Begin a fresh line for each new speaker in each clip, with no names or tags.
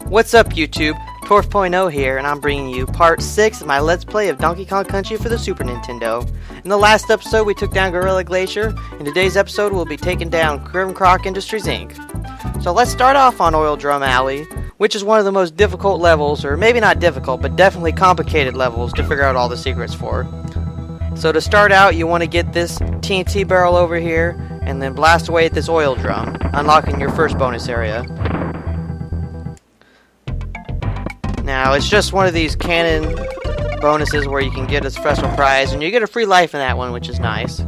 What's up YouTube, Torf.0 here, and I'm bringing you part 6 of my Let's Play of Donkey Kong Country for the Super Nintendo. In the last episode we took down Gorilla Glacier, in today's episode we'll be taking down Grim Croc Industries Inc. So let's start off on Oil Drum Alley, which is one of the most difficult levels, or maybe not difficult, but definitely complicated levels to figure out all the secrets for. So to start out, you want to get this TNT barrel over here, and then blast away at this oil drum, unlocking your first bonus area. Now, it's just one of these cannon bonuses where you can get a special prize, and you get a free life in that one, which is nice.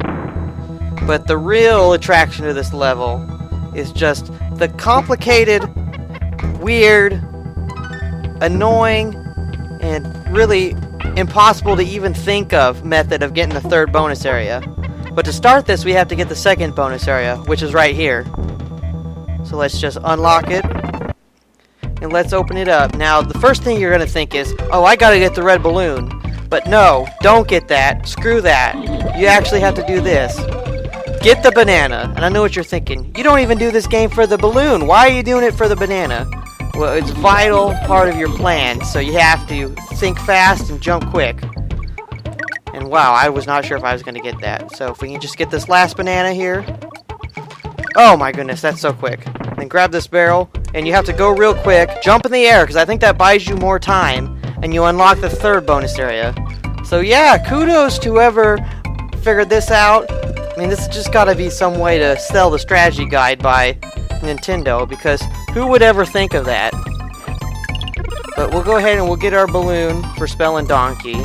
But the real attraction to this level is just the complicated, weird, annoying, and really impossible to even think of method of getting the third bonus area. But to start this, we have to get the second bonus area, which is right here. So let's just unlock it. And let's open it up. Now, the first thing you're going to think is, oh, I got to get the red balloon. But no, don't get that. Screw that. You actually have to do this. Get the banana. And I know what you're thinking. You don't even do this game for the balloon. Why are you doing it for the banana? Well, it's a vital part of your plan, so you have to think fast and jump quick. And wow, I was not sure if I was going to get that. So if we can just get this last banana here. Oh my goodness, that's so quick. Then grab this barrel, and you have to go real quick. Jump in the air, because I think that buys you more time, and you unlock the third bonus area. So yeah, kudos to whoever figured this out. I mean, this has just got to be some way to sell the strategy guide by Nintendo, because who would ever think of that? But we'll go ahead and we'll get our balloon for spelling donkey.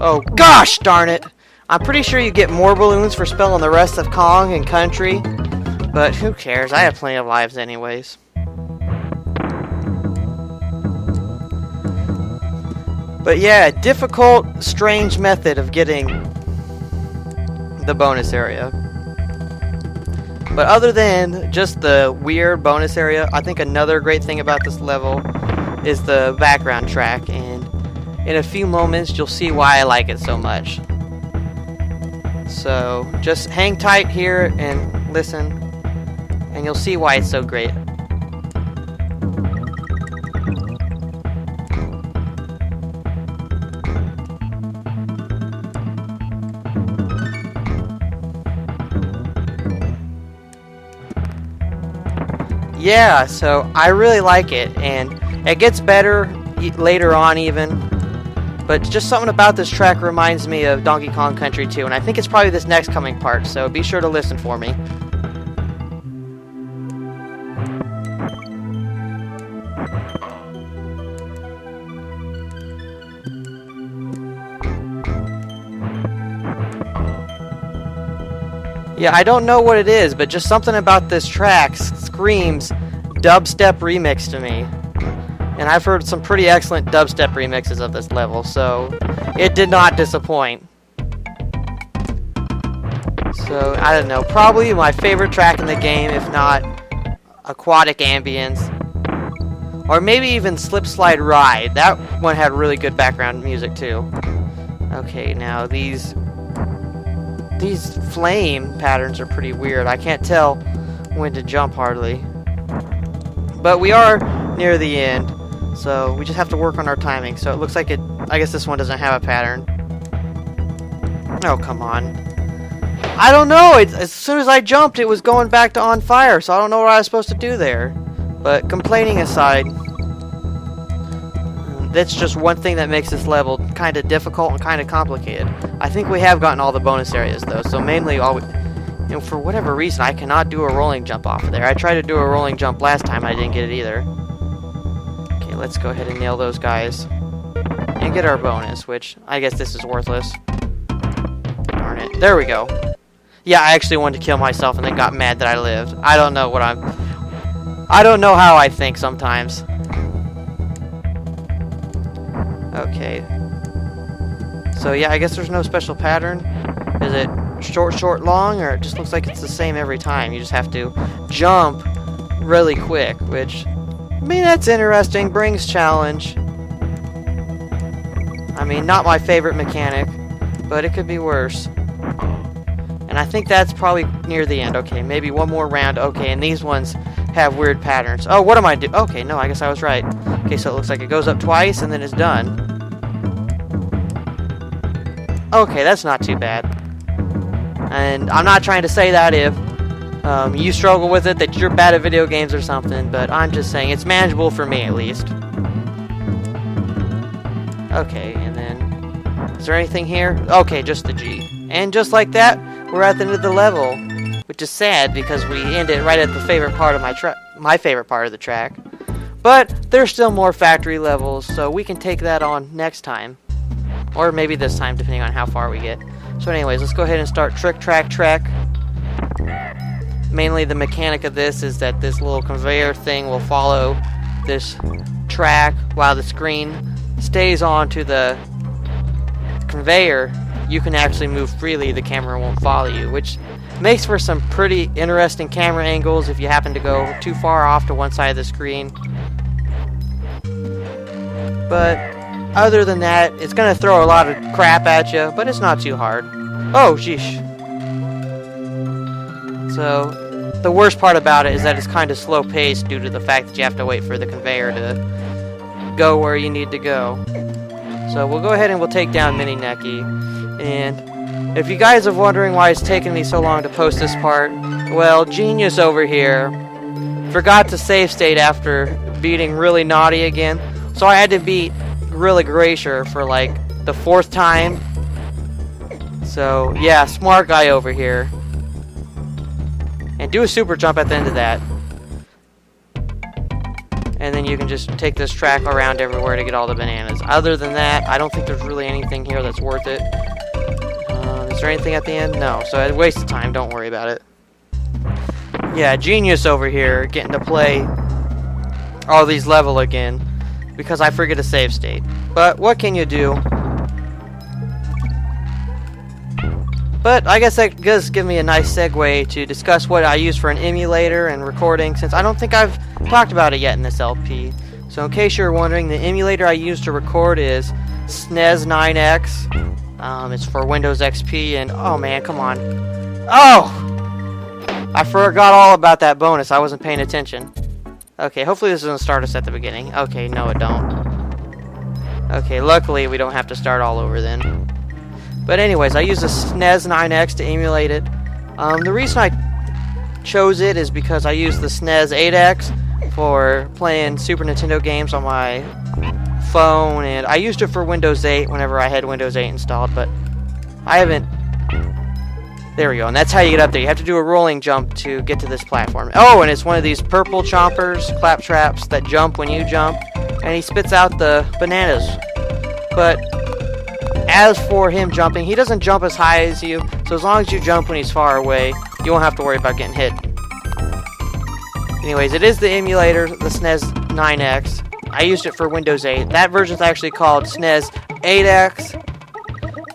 Oh gosh darn it! I'm pretty sure you get more balloons for spelling the rest of Kong and Country, but who cares? I have plenty of lives anyways. But yeah, difficult, strange method of getting the bonus area. But other than just the weird bonus area, I think another great thing about this level is the background track, and in a few moments you'll see why I like it so much. So just hang tight here and listen, and you'll see why it's so great. Yeah, so I really like it, and it gets better later on even, but just something about this track reminds me of Donkey Kong Country 2, and I think it's probably this next coming part, so be sure to listen for me. Yeah, I don't know what it is, but just something about this track screams dubstep remix to me. And I've heard some pretty excellent dubstep remixes of this level, so it did not disappoint. So, I don't know, probably my favorite track in the game, if not Aquatic Ambience. Or maybe even Slip Slide Ride. That one had really good background music too. Okay, now these flame patterns are pretty weird. I can't tell when to jump hardly. But we are near the end, so we just have to work on our timing. So it looks like I guess this one doesn't have a pattern. Oh, come on. I don't know. As soon as I jumped, it was going back to on fire, so I don't know what I was supposed to do there. But complaining aside, that's just one thing that makes this level kind of difficult and kind of complicated. I think we have gotten all the bonus areas though, so mainly for whatever reason I cannot do a rolling jump off of there. I tried to do a rolling jump last time, I didn't get it either. Okay, let's go ahead and nail those guys and get our bonus, which I guess this is worthless. Darn it. There we go. Yeah, I actually wanted to kill myself and then got mad that I lived. I don't know how I think sometimes. Okay. So yeah, I guess there's no special pattern. Is it short, short, long, or it just looks like it's the same every time? You just have to jump really quick, which, I mean, that's interesting. Brings challenge. I mean, not my favorite mechanic, but it could be worse. And I think that's probably near the end. Okay, maybe one more round. Okay, and these ones have weird patterns. Oh, what am I doing? Okay, no, I guess I was right. Okay, so it looks like it goes up twice and then it's done. Okay, that's not too bad. And I'm not trying to say that if you struggle with it, that you're bad at video games or something, but I'm just saying it's manageable for me at least. Okay, and then is there anything here? Okay, just the G. And just like that, we're at the end of the level, which is sad because we end it right at the favorite part of my favorite part of the track. But there's still more factory levels, so we can take that on next time, or maybe this time, depending on how far we get. So, anyways, let's go ahead and start Trick Track Trek. Mainly, the mechanic of this is that this little conveyor thing will follow this track while the screen stays on to the conveyor. You can actually move freely, the camera won't follow you, which makes for some pretty interesting camera angles if you happen to go too far off to one side of the screen. But other than that, it's going to throw a lot of crap at you, but it's not too hard. Oh, sheesh. So, the worst part about it is that it's kind of slow paced due to the fact that you have to wait for the conveyor to go where you need to go. So we'll go ahead and we'll take down Mini Neki. And if you guys are wondering why it's taken me so long to post this part, well, Genius over here forgot to save state after beating Really Naughty again. So I had to beat Really Glacier for like the 4th time. So yeah, smart guy over here. And do a super jump at the end of that. And then you can just take this track around everywhere to get all the bananas. Other than that, I don't think there's really anything here that's worth it. Is there anything at the end? No. So it's a waste of time. Don't worry about it. Yeah, Genius over here getting to play all these level again because I forget a save state. But what can you do? But I guess that does give me a nice segue to discuss what I use for an emulator and recording, since I don't think I've talked about it yet in this LP. So in case you're wondering, the emulator I use to record is SNES 9X. It's for Windows XP, and oh man, come on. Oh! I forgot all about that bonus. I wasn't paying attention. Okay, hopefully this doesn't start us at the beginning. Okay, no it don't. Okay, luckily we don't have to start all over then. But anyways, I use the SNES 9X to emulate it. The reason I chose it is because I use the SNES 8X for playing Super Nintendo games on my phone, and I used it for Windows 8 whenever I had Windows 8 installed, but I haven't... There we go, and that's how you get up there. You have to do a rolling jump to get to this platform. Oh, and it's one of these purple chompers, claptraps, that jump when you jump, and he spits out the bananas. But as for him jumping, he doesn't jump as high as you, so as long as you jump when he's far away, you won't have to worry about getting hit. Anyways, it is the emulator, the SNES 9X. I used it for Windows 8. That version is actually called SNES 8X.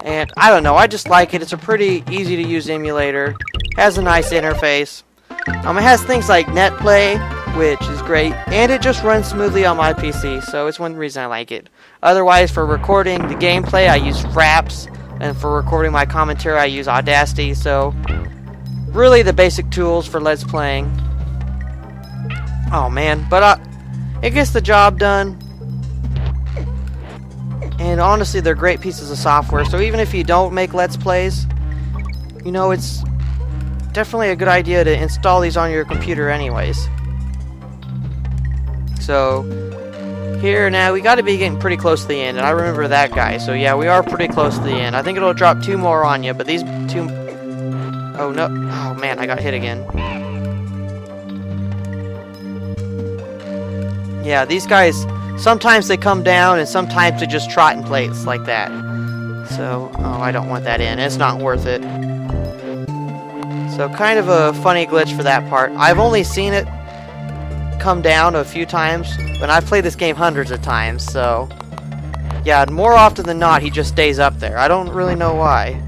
And I don't know, I just like it. It's a pretty easy to use emulator. Has a nice interface. It has things like NetPlay, which is great, and it just runs smoothly on my PC, so it's one reason I like it. Otherwise, for recording the gameplay, I use Fraps, and for recording my commentary, I use Audacity, so really the basic tools for Let's Playing. Oh man, but it gets the job done. And honestly, they're great pieces of software, so even if you don't make Let's Plays, you know, it's definitely a good idea to install these on your computer anyways. So, here now, we gotta be getting pretty close to the end, and I remember that guy, so yeah, we are pretty close to the end. I think it'll drop 2 more on you, but these 2... Oh no, oh man, I got hit again. Yeah, these guys, sometimes they come down, and sometimes they just trot in place like that. So, oh, I don't want that in. It's not worth it. So, kind of a funny glitch for that part. I've only seen it come down a few times, but I've played this game hundreds of times, so... Yeah, more often than not, he just stays up there. I don't really know why.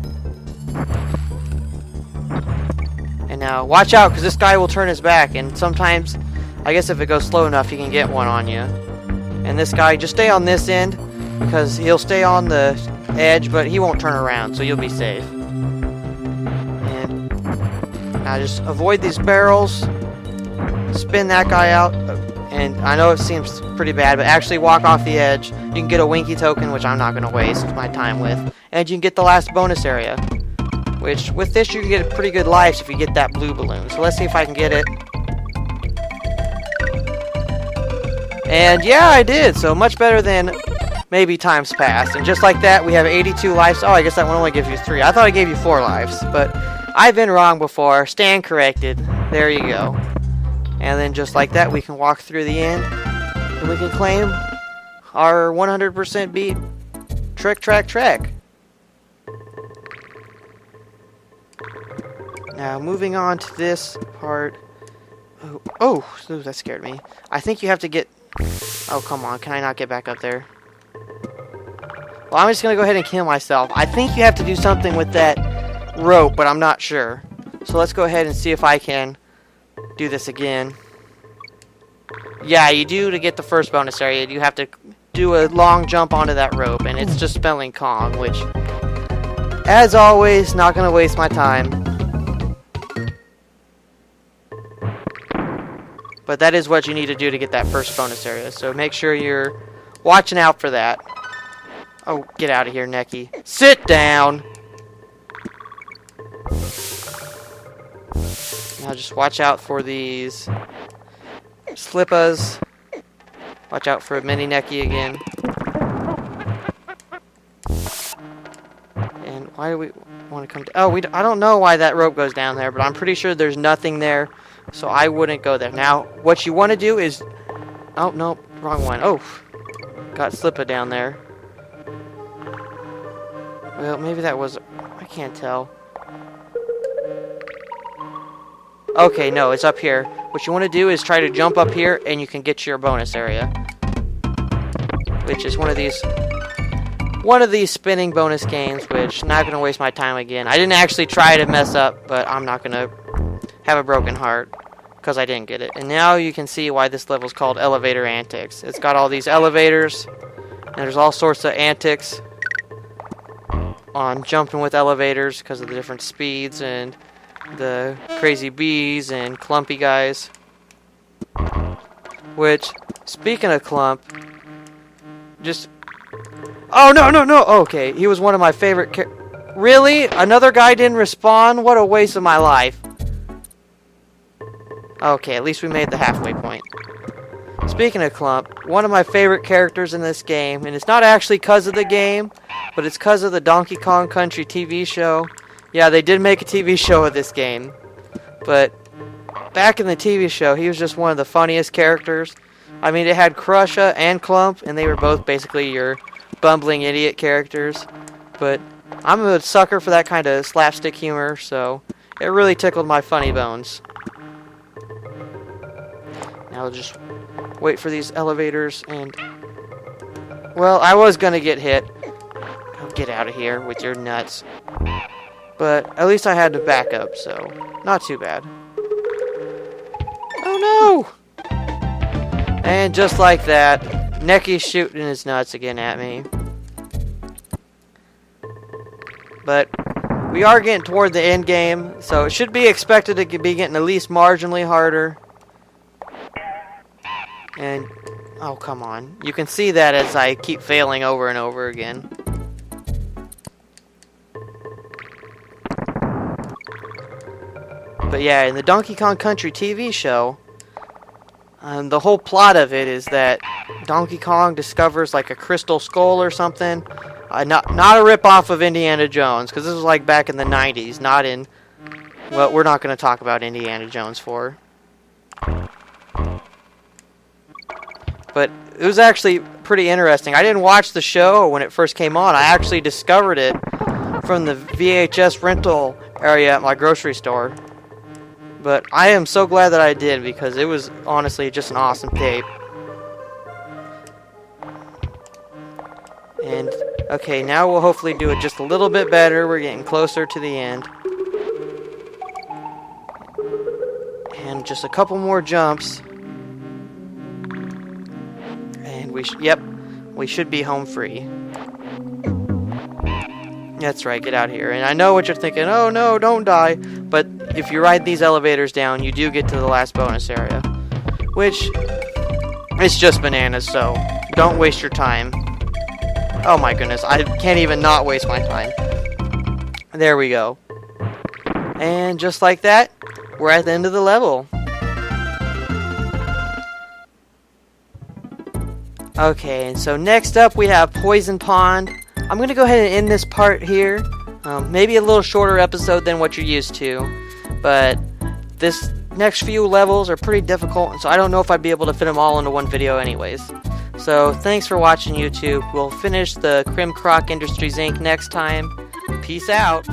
And now, watch out, because this guy will turn his back, and sometimes, I guess if it goes slow enough, he can get one on you. And this guy, just stay on this end, because he'll stay on the edge, but he won't turn around, so you'll be safe. And now just avoid these barrels. spin that guy out, and I know it seems pretty bad, but actually walk off the edge. You can get a Winky token, which I'm not going to waste my time with, and you can get the last bonus area, which with this you can get pretty good lives if you get that blue balloon. So let's see if I can get it. And yeah, I did, so much better than maybe times past. And just like that, we have 82 lives. Oh, I guess that one only gives you 3. I thought I gave you 4 lives, but I've been wrong before. Stand corrected. There you go. And then just like that, we can walk through the end, and we can claim our 100% beat Trek. Now, moving on to this part. Oh, that scared me. I think you have to get... Oh, come on. Can I not get back up there? Well, I'm just going to go ahead and kill myself. I think you have to do something with that rope, but I'm not sure. So let's go ahead and see if I can do this again. Yeah, you do to get the first bonus area. You have to do a long jump onto that rope, and it's just spelling Kong, which, as always, not going to waste my time. But that is what you need to do to get that first bonus area. So make sure you're watching out for that. Oh, get out of here, Necky. Sit down! Now just watch out for these slippas. Watch out for a mini Necky again. And why do we want to come to... Oh, I don't know why that rope goes down there, but I'm pretty sure there's nothing there. So I wouldn't go there. Now, what you want to do is... Oh, no, wrong one. Oh, got Slippa down there. Well, maybe that was... I can't tell. Okay, no, it's up here. What you want to do is try to jump up here, and you can get your bonus area. Which is one of these spinning bonus games, which I'm not going to waste my time again. I didn't actually try to mess up, but I'm not going to have a broken heart because I didn't get it. And now you can see why this level is called Elevator Antics. It's got all these elevators, and there's all sorts of antics on jumping with elevators because of the different speeds and the crazy bees and clumpy guys. Which, speaking of clump, just... Oh, no! Okay, he was one of my favorite Really? Another guy didn't respawn? What a waste of my life. Okay, at least we made the halfway point. Speaking of Clump, one of my favorite characters in this game, and it's not actually because of the game, but it's because of the Donkey Kong Country TV show. Yeah, they did make a TV show of this game. But back in the TV show, he was just one of the funniest characters. I mean, it had Crusha and Clump, and they were both basically your bumbling idiot characters. But I'm a sucker for that kind of slapstick humor, so it really tickled my funny bones. Now I'll just wait for these elevators and... Well, I was gonna get hit. Oh, get out of here with your nuts. But at least I had to back up, so not too bad. Oh no! And just like that, Necky's shooting his nuts again at me. But we are getting toward the end game, so it should be expected to be getting at least marginally harder. And, oh come on. You can see that as I keep failing over and over again. But yeah, in the Donkey Kong Country TV show, the whole plot of it is that Donkey Kong discovers like a crystal skull or something. Not a rip-off of Indiana Jones, because this was like back in the 90s, not in... Well, we're not going to talk about Indiana Jones 4. But it was actually pretty interesting. I didn't watch the show when it first came on. I actually discovered it from the VHS rental area at my grocery store. But I am so glad that I did, because it was honestly just an awesome tape. And, okay, now we'll hopefully do it just a little bit better. We're getting closer to the end. And just a couple more jumps. And we should be home free. That's right, get out of here. And I know what you're thinking, oh no, don't die. But if you ride these elevators down, you do get to the last bonus area. which it's just bananas, so don't waste your time. Oh my goodness, I can't even not waste my time. There we go. And just like that, we're at the end of the level. Okay, and so next up we have Poison Pond. I'm going to go ahead and end this part here. Maybe a little shorter episode than what you're used to. But this next few levels are pretty difficult, and so I don't know if I'd be able to fit them all into one video anyways. So thanks for watching, YouTube. We'll finish the Crim Croc Industries Inc. next time. Peace out.